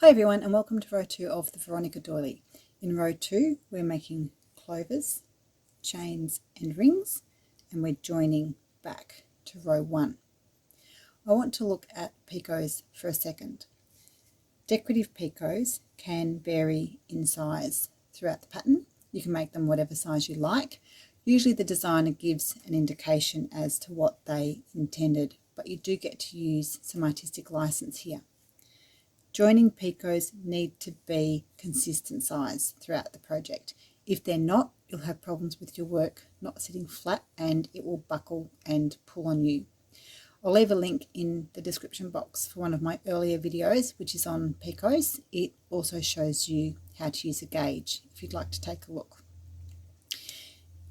Hi everyone, and welcome to row 2 of the Veronica Doily. In row 2 we're making clovers, chains and rings, and we're joining back to row 1. I want to look at picots for a second. Decorative picots can vary in size throughout the pattern. You can make them whatever size you like. Usually the designer gives an indication as to what they intended, but you do get to use some artistic license here. Joining picots need to be consistent size throughout the project. If they're not, you'll have problems with your work not sitting flat and it will buckle and pull on you. I'll leave a link in the description box for one of my earlier videos, which is on picots. It also shows you how to use a gauge if you'd like to take a look.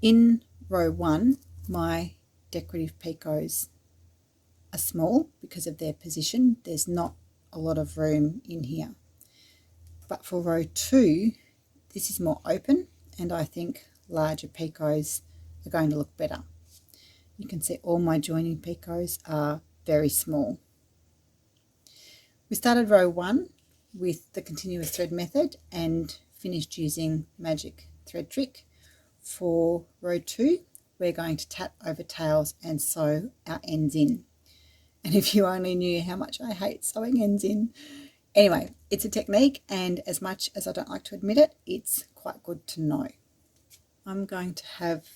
In row 1, my decorative picots are small because of their position. There's not a lot of room in here. But for row 2, this is more open, and I think larger picots are going to look better. You can see all my joining picots are very small. We started row 1 with the continuous thread method and finished using magic thread trick. For row 2, we're going to tat over tails and sew our ends in. And if you only knew how much I hate sewing ends in. Anyway, it's a technique, and as much as I don't like to admit it, it's quite good to know. I'm going to have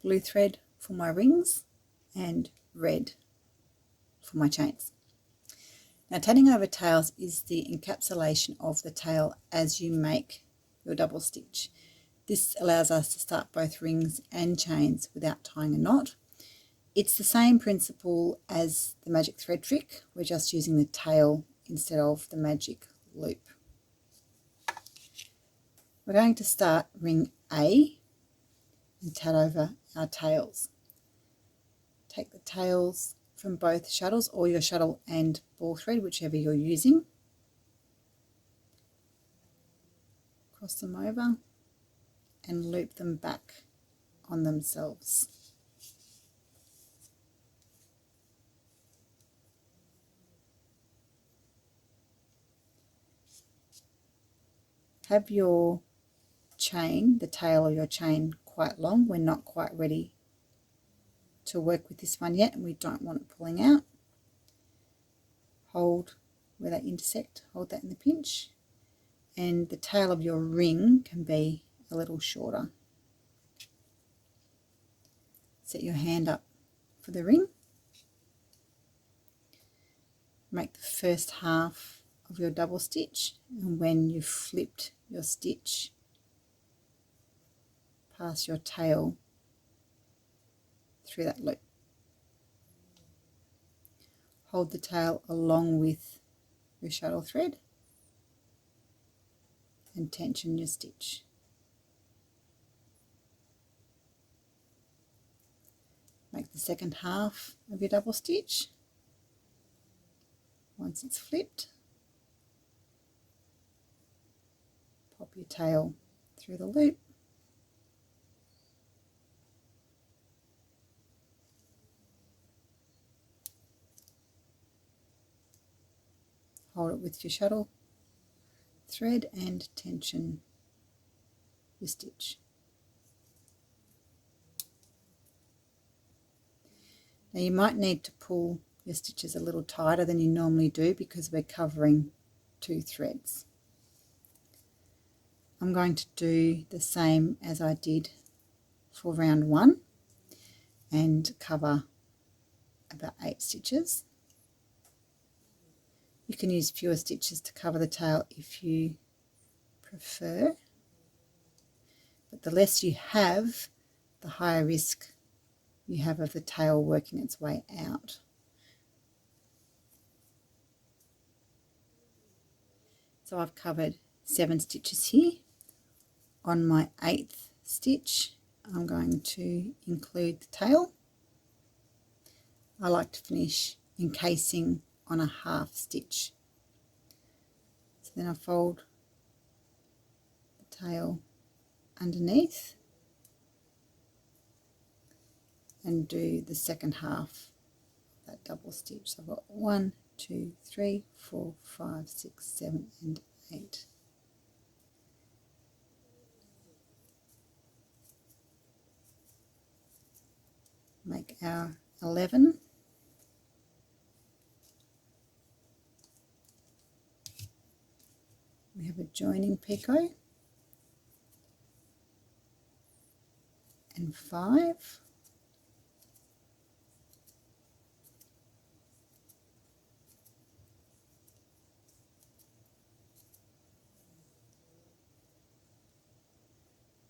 blue thread for my rings and red for my chains. Now, tatting over tails is the encapsulation of the tail as you make your double stitch. This allows us to start both rings and chains without tying a knot. It's the same principle as the magic thread trick. We're just using the tail instead of the magic loop. We're going to start ring A and tat over our tails. Take the tails from both shuttles, or your shuttle and ball thread, whichever you're using. Cross them over and loop them back on themselves. Have your chain, the tail of your chain, quite long. We're not quite ready to work with this one yet, and we don't want it pulling out. Hold where they intersect, hold that in the pinch, and the tail of your ring can be a little shorter. Set your hand up for the ring. Make the first half of your double stitch, and when you've flipped your stitch, pass your tail through that loop. Hold the tail along with your shuttle thread and tension your stitch. Make the second half of your double stitch. Once it's flipped, pop your tail through the loop. Hold it with your shuttle thread and tension your stitch. Now you might need to pull your stitches a little tighter than you normally do because we're covering 2 threads. I'm going to do the same as I did for round 1 and cover about 8 stitches. You can use fewer stitches to cover the tail if you prefer, but the less you have, the higher risk you have of the tail working its way out. So I've covered 7 stitches here. On my 8th stitch, I'm going to include the tail. I like to finish encasing on a half stitch. So then I fold the tail underneath and do the second half of that double stitch. So I've got 1, 2, 3, 4, 5, 6, 7 and 8. Make our 11. We have a joining picot and 5.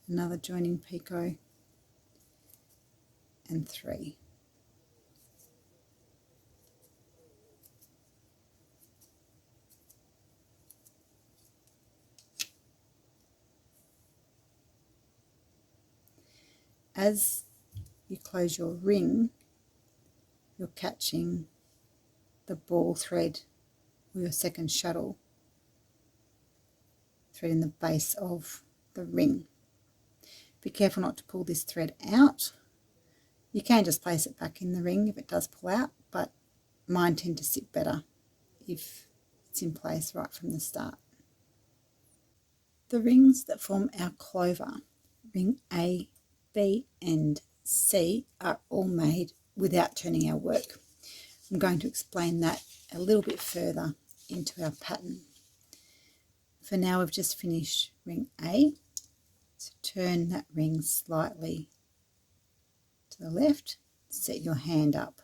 Another joining picot and 3. As you close your ring, you're catching the ball thread or your second shuttle thread in the base of the ring. Be careful not to pull this thread out. You can just place it back in the ring if it does pull out, but mine tend to sit better if it's in place right from the start. The rings that form our clover, ring A, B and C, are all made without turning our work. I'm going to explain that a little bit further into our pattern. For now, we've just finished ring A, so turn that ring slightly to the left, set your hand up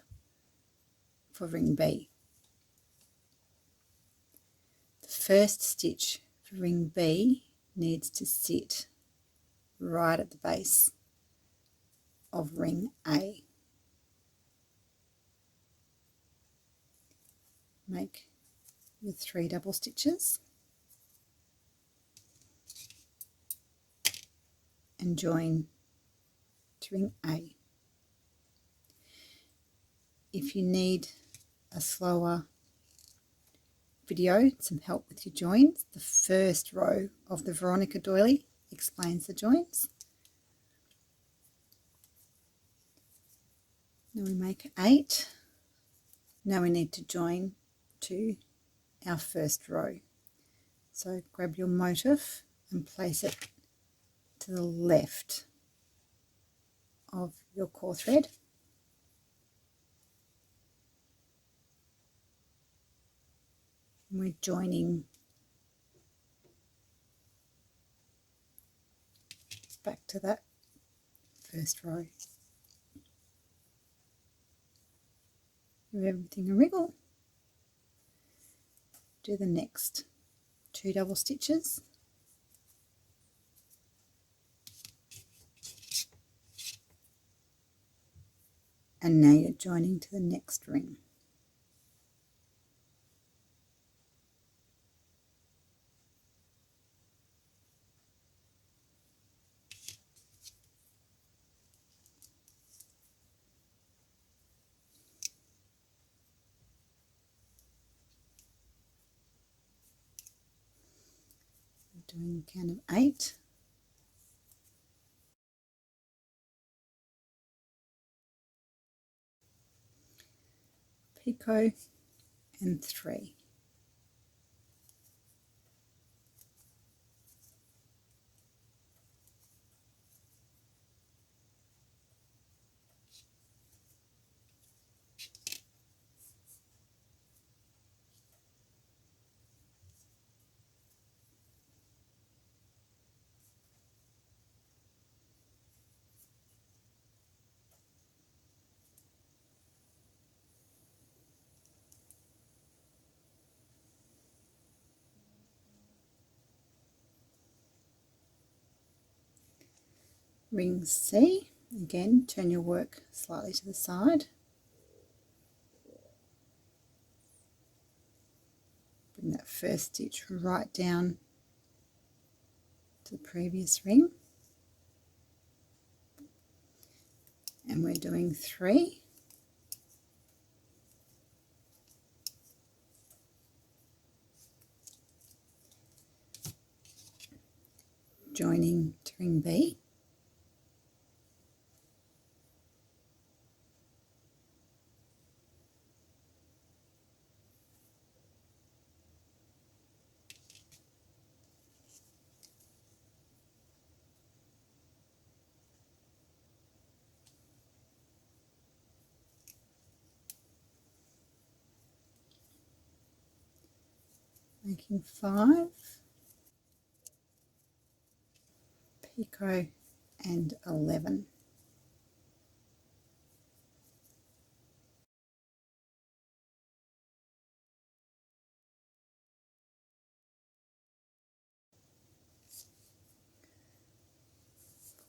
for ring B. The first stitch for ring B needs to sit right at the base of ring A. Make your 3 double stitches and join to ring A. If you need a slower video, some help with your joins, the first row of the Veronica Doily explains the joins. Now we make 8. Now we need to join to our first row. So grab your motif and place it to the left of your core thread. And we're joining back to that first row. Give everything a wriggle. Do the next 2 double stitches. And now you're joining to the next ring. Doing a count of 8. Picot and 3. Ring C, again turn your work slightly to the side. Bring that first stitch right down to the previous ring. And we're doing 3. Joining to ring B. making 5, picot and 11.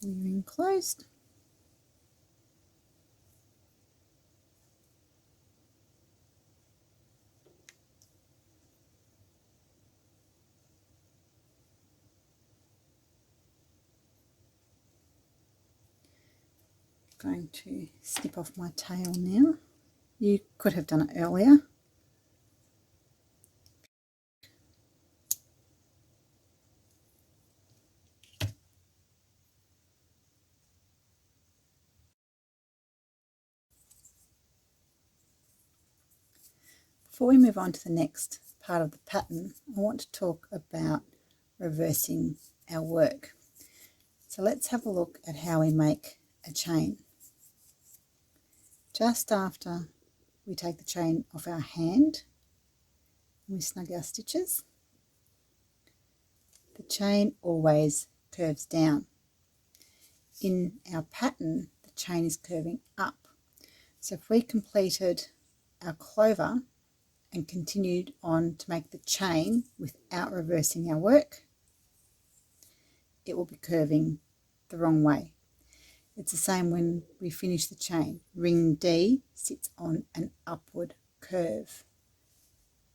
Pull your ring closed. Going to snip off my tail now. You could have done it earlier. Before we move on to the next part of the pattern, I want to talk about reversing our work. So let's have a look at how we make a chain. Just after we take the chain off our hand, we snug our stitches, the chain always curves down. In our pattern, the chain is curving up. So if we completed our clover and continued on to make the chain without reversing our work, it will be curving the wrong way. It's the same when we finish the chain. Ring D sits on an upward curve,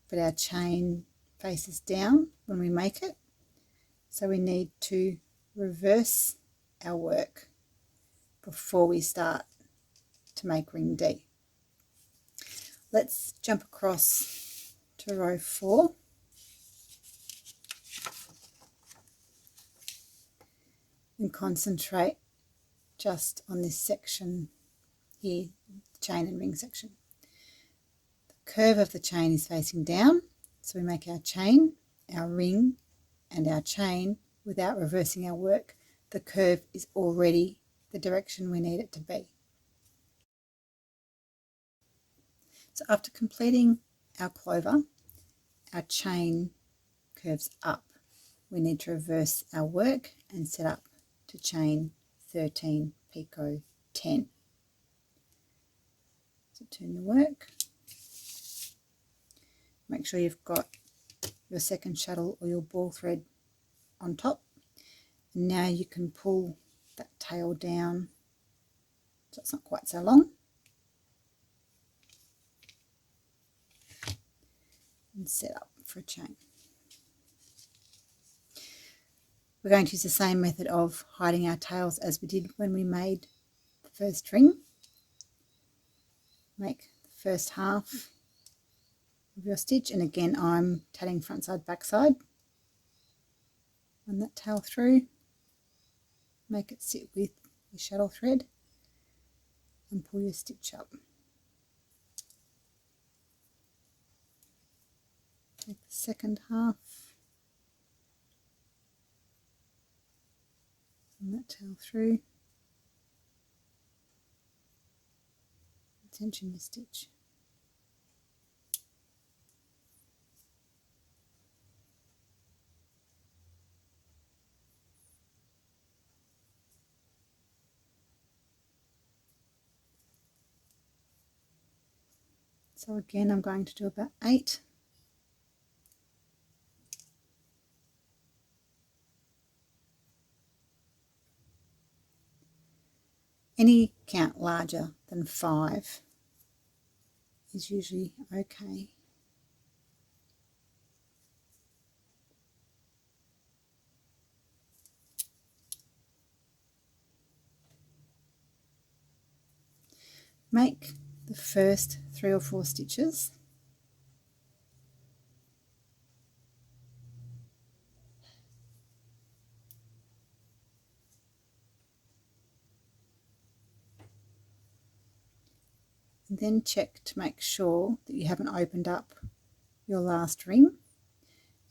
but our chain faces down when we make it, so we need to reverse our work before we start to make ring D. Let's jump across to row 4 and concentrate just on this section here, chain and ring section. The curve of the chain is facing down, so we make our chain, our ring and our chain without reversing our work. The curve is already the direction we need it to be. So after completing our clover, our chain curves up. We need to reverse our work and set up to chain 13, picot 10. So turn your work. Make sure you've got your second shuttle or your ball thread on top. And now you can pull that tail down so it's not quite so long. And set up for a chain. We're going to use the same method of hiding our tails as we did when we made the first ring. Make the first half of your stitch, and again I'm tatting front side back side. Run that tail through, make it sit with your shuttle thread and pull your stitch up. Take the second half, run that tail through, tension your stitch. So again I'm going to do about 8. Any count larger than 5 is usually okay. Make the first 3 or 4 stitches. And then check to make sure that you haven't opened up your last ring,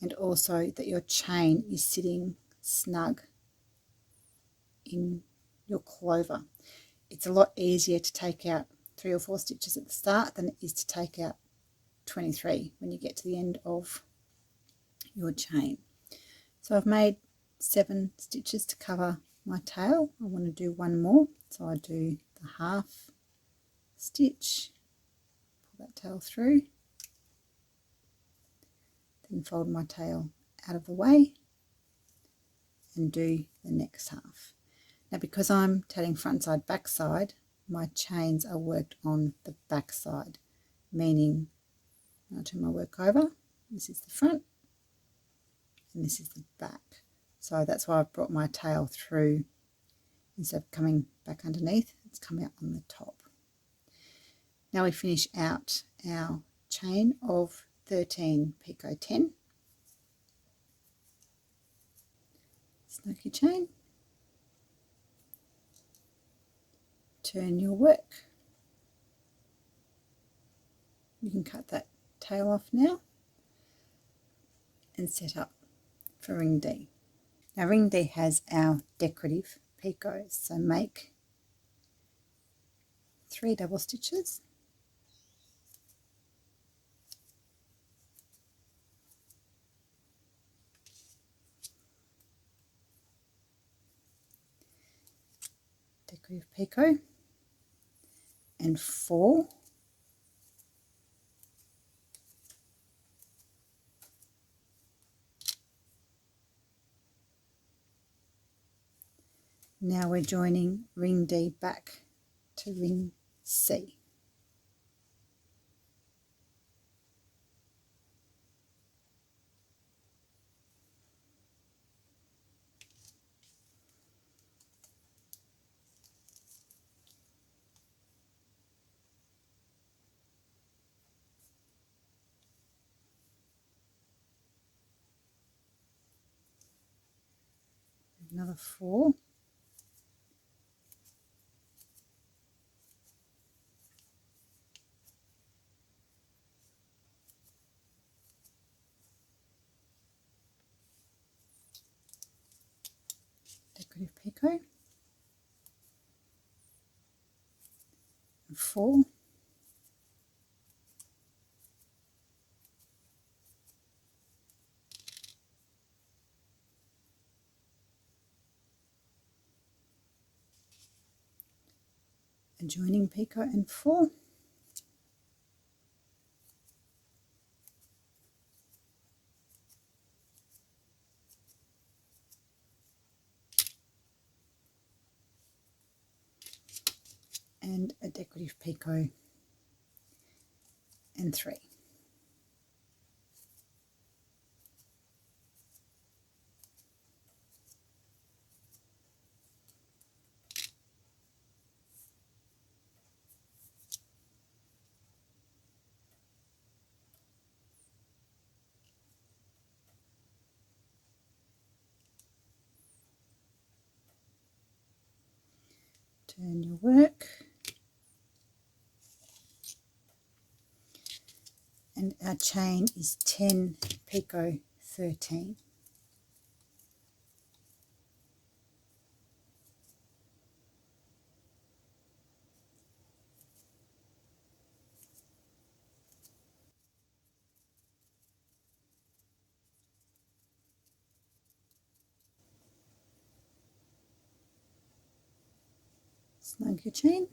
and also that your chain is sitting snug in your clover. It's a lot easier to take out 3 or 4 stitches at the start than it is to take out 23 when you get to the end of your chain. So I've made 7 stitches to cover my tail. I want to do one more, so I do the half stitch, pull that tail through, then fold my tail out of the way and do the next half. Now because I'm tatting front side back side, my chains are worked on the back side, meaning I'll turn my work over, this is the front and this is the back. So that's why I've brought my tail through. Instead of coming back underneath, it's come out on the top. Now we finish out our chain of 13 picot 10. Snug your chain, turn your work. You can cut that tail off now and set up for ring D. Now ring D has our decorative picots, so make 3 double stitches, decorative picot, and 4 now we're joining ring D back to ring C. Another 4, decorative picot, and 4, a joining picot and 4, and a decorative picot and 3. Turn your work, and our chain is 10 picot 13. Snug your chain,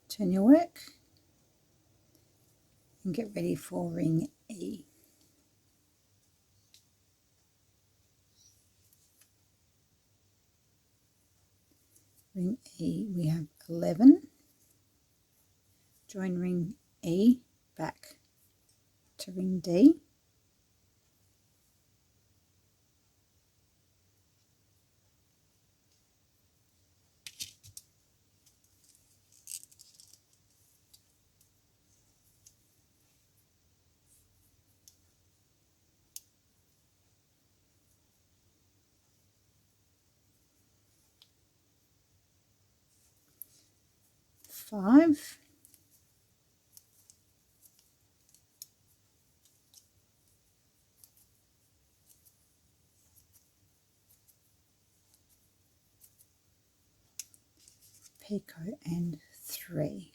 turn your work, and get ready for ring E. Ring E, we have 11, join ring E back to ring D, five, picot and 3.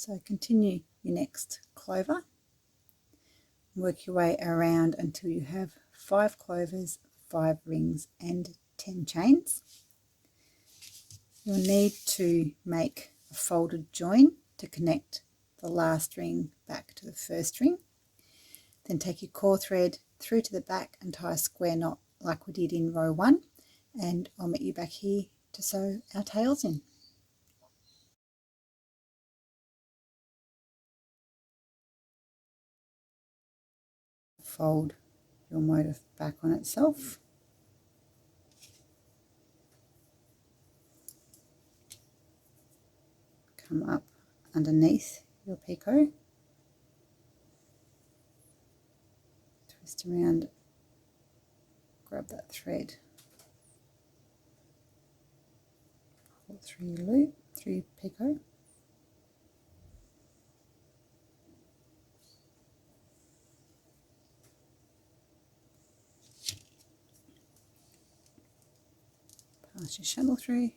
So continue your next clover, work your way around until you have 5 clovers, 5 rings and 10 chains. You'll need to make a folded join to connect the last ring back to the first ring. Then take your core thread through to the back and tie a square knot like we did in row 1, and I'll meet you back here to sew our tails in. Fold your motif back on itself. Come up underneath your picot. Twist around, grab that thread, pull through your loop, through your picot. Pass your shuttle through,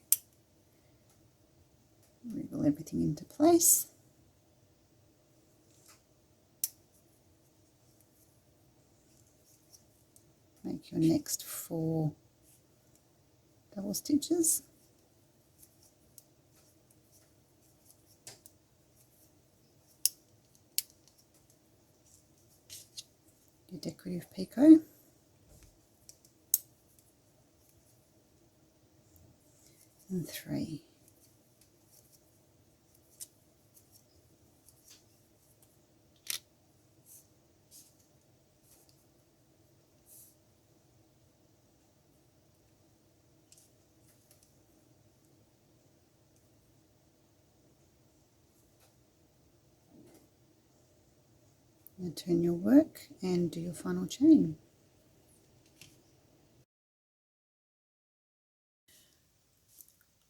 wriggle everything into place. Make your next 4 double stitches. Your decorative picot. And 3. Now turn your work and do your final chain.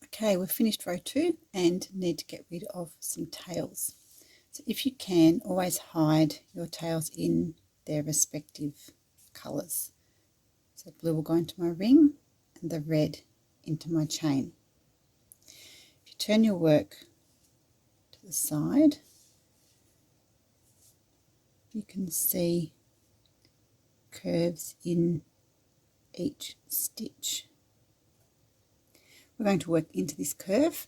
Okay, we've finished row 2 and need to get rid of some tails. So if you can, always hide your tails in their respective colours. So blue will go into my ring and the red into my chain. If you turn your work to the side, you can see curves in each stitch. We're going to work into this curve.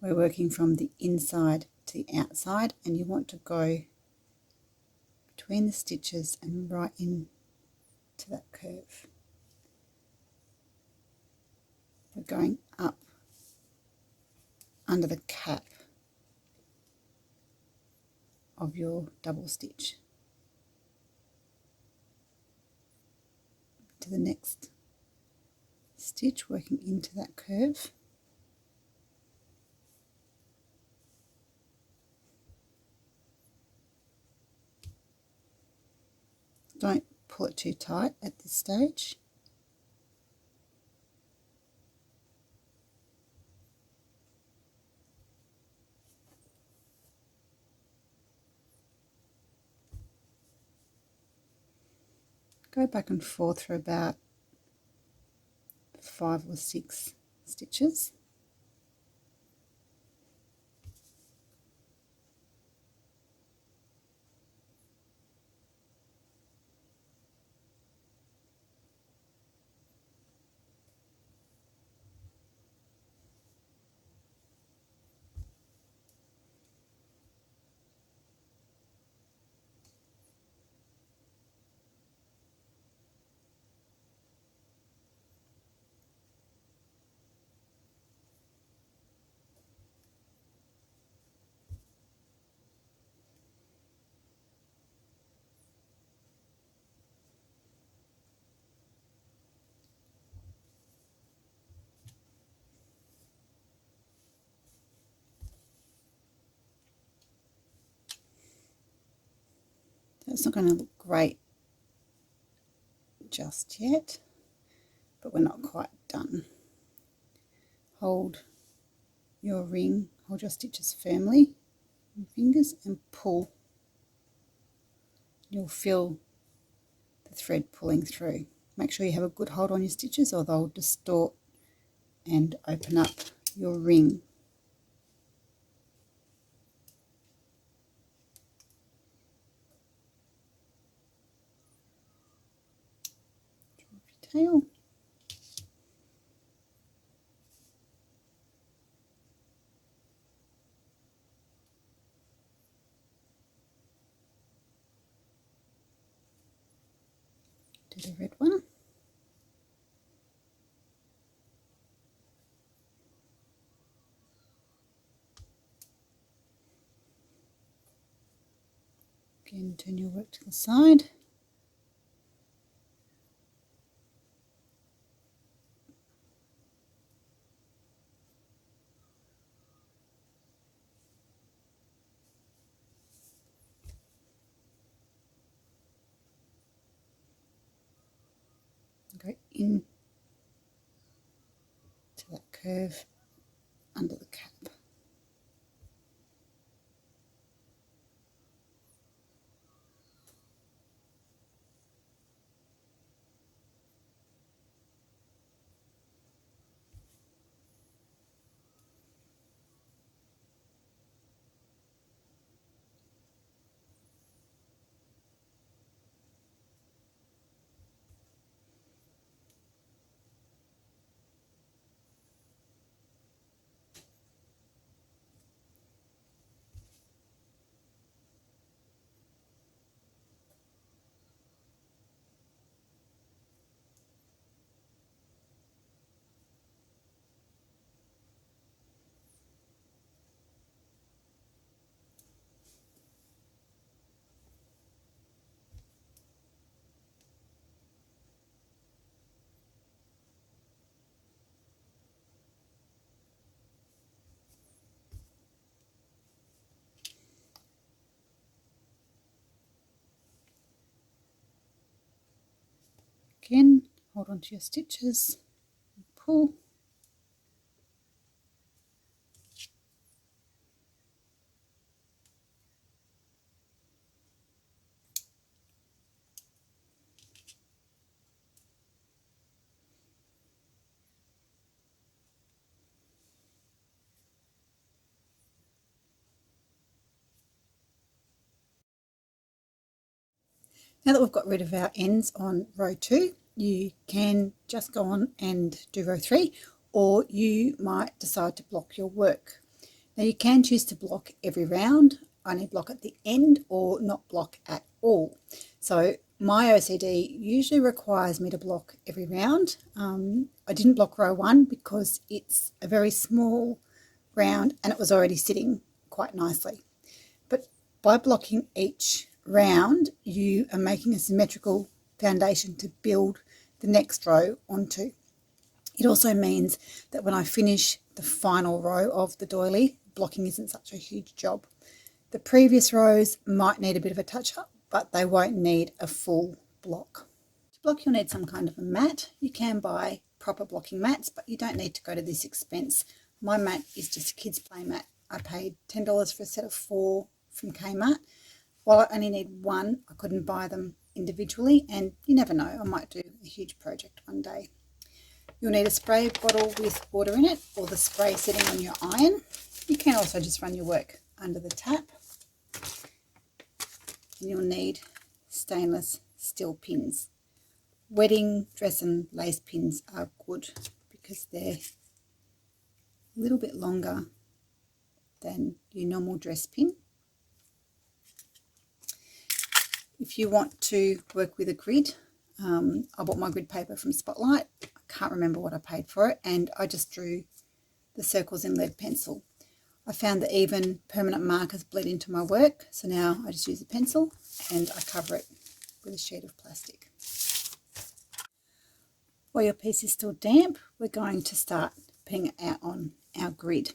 We're working from the inside to the outside, and you want to go between the stitches and right in to that curve. We're going up under the cap of your double stitch to the next stitch, working into that curve. Don't pull it too tight at this stage. Go back and forth for about 5 or 6 stitches. It's not going to look great just yet, but we're not quite done. Hold your ring, hold your stitches firmly with your fingers and pull. You'll feel the thread pulling through. Make sure you have a good hold on your stitches or they'll distort and open up your ring. tail. Do the red one. Again, turn your work to the side. Go in to that curve under the cap. Again, hold on to your stitches, pull. Now that we've got rid of our ends on row 2, you can just go on and do row 3, or you might decide to block your work. Now you can choose to block every round, only block at the end, or not block at all. So my OCD usually requires me to block every round. I didn't block row 1 because it's a very small round and it was already sitting quite nicely. But by blocking each round, you are making a symmetrical foundation to build the next row onto. It also means that when I finish the final row of the doily, blocking isn't such a huge job. The previous rows might need a bit of a touch-up, but they won't need a full block. To block, you'll need some kind of a mat. You can buy proper blocking mats, but you don't need to go to this expense. My mat is just a kids' play mat. I paid $10 for a set of 4 from Kmart. While I only need 1, I couldn't buy them individually, and you never know, I might do a huge project one day. You'll need a spray bottle with water in it, or the spray sitting on your iron. You can also just run your work under the tap. And you'll need stainless steel pins. Wedding dress and lace pins are good because they're a little bit longer than your normal dress pin. If you want to work with a grid, I bought my grid paper from Spotlight. I can't remember what I paid for it, and I just drew the circles in lead pencil. I found that even permanent markers bled into my work, so now I just use a pencil and I cover it with a sheet of plastic. While your piece is still damp, we're going to start putting it out on our grid.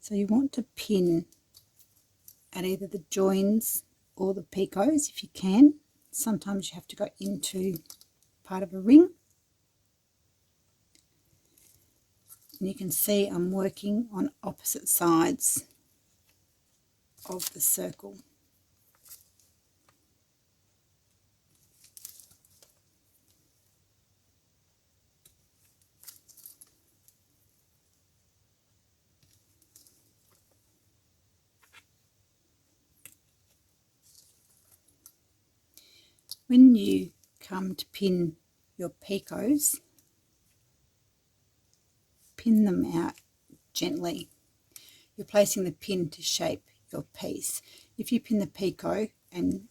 So you want to pin at either the joins or the picots if you can. Sometimes you have to go into part of a ring. And you can see I'm working on opposite sides of the circle. When you come to pin your picots, pin them out gently. You're placing the pin to shape your piece. If you pin the picot and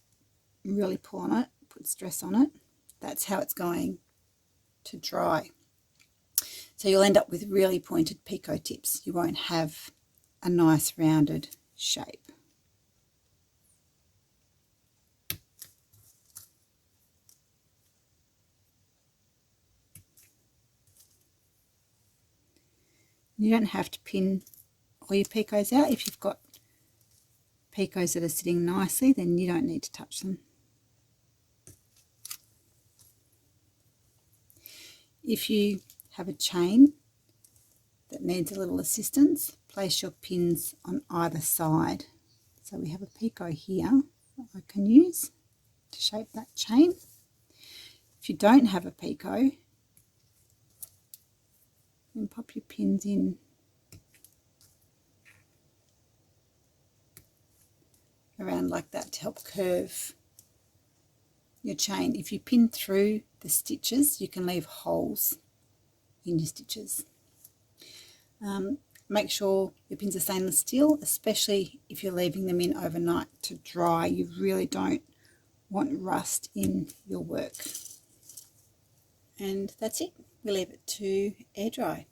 really pull on it, put stress on it, that's how it's going to dry. So you'll end up with really pointed picot tips. You won't have a nice rounded shape. You don't have to pin all your picots out. If you've got picots that are sitting nicely, then you don't need to touch them. If you have a chain that needs a little assistance, place your pins on either side. So we have a picot here that I can use to shape that chain. If you don't have a picot, then pop your pins in around like that to help curve your chain. If you pin through the stitches, you can leave holes in your stitches. Make sure your pins are stainless steel, especially if you're leaving them in overnight to dry. You really don't want rust in your work. And that's it. We leave it to air dry.